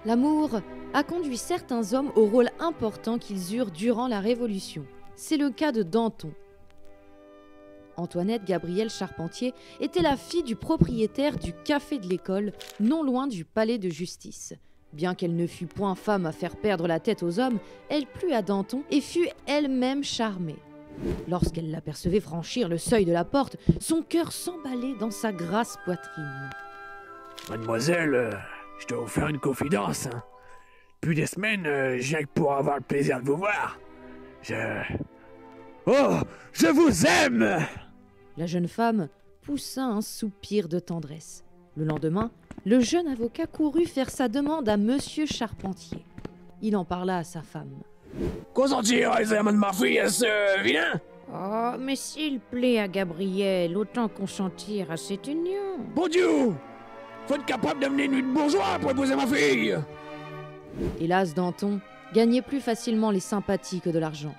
L'amour a conduit certains hommes au rôle important qu'ils eurent durant la Révolution. C'est le cas de Danton. Antoinette Gabrielle Charpentier était la fille du propriétaire du café de l'école, non loin du palais de justice. Bien qu'elle ne fût point femme à faire perdre la tête aux hommes, elle plut à Danton et fut elle-même charmée. Lorsqu'elle l'apercevait franchir le seuil de la porte, son cœur s'emballait dans sa grasse poitrine. Mademoiselle, je dois vous faire une confidence. Depuis des semaines, je viens que pour avoir le plaisir de vous voir. Oh, je vous aime! La jeune femme poussa un soupir de tendresse. Le lendemain, le jeune avocat courut faire sa demande à Monsieur Charpentier. Il en parla à sa femme. Consentir l'examen de ma fille à ce vilain? Oh, mais s'il plaît à Gabriel, autant consentir à cette union. Bon Dieu! Faut être capable d'amener une nuit de bourgeois pour épouser ma fille! Hélas, Danton gagnait plus facilement les sympathies que de l'argent.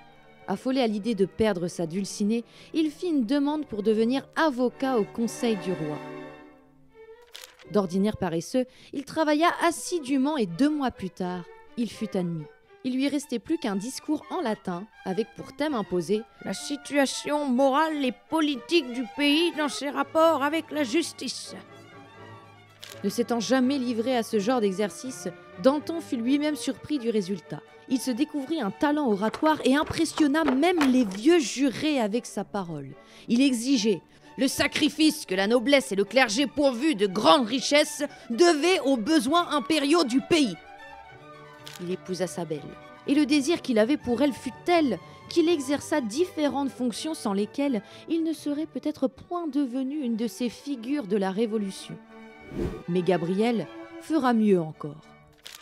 Affolé à l'idée de perdre sa dulcinée, il fit une demande pour devenir avocat au conseil du roi. D'ordinaire paresseux, il travailla assidûment et 2 mois plus tard, il fut admis. Il lui restait plus qu'un discours en latin, avec pour thème imposé La situation morale et politique du pays dans ses rapports avec la justice. Ne s'étant jamais livré à ce genre d'exercice, Danton fut lui-même surpris du résultat. Il se découvrit un talent oratoire et impressionna même les vieux jurés avec sa parole. Il exigeait le sacrifice que la noblesse et le clergé pourvus de grandes richesses devaient aux besoins impériaux du pays. Il épousa sa belle, et le désir qu'il avait pour elle fut tel qu'il exerça différentes fonctions sans lesquelles il ne serait peut-être point devenu une de ces figures de la Révolution. Mais Gabrielle fera mieux encore.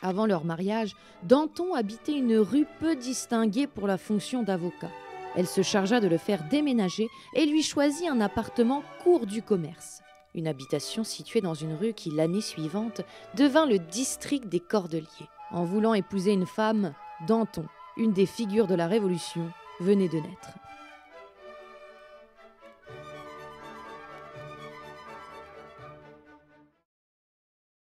Avant leur mariage, Danton habitait une rue peu distinguée pour la fonction d'avocat. Elle se chargea de le faire déménager et lui choisit un appartement cour du commerce. Une habitation située dans une rue qui, l'année suivante, devint le district des Cordeliers. En voulant épouser une femme, Danton, une des figures de la Révolution, venait de naître.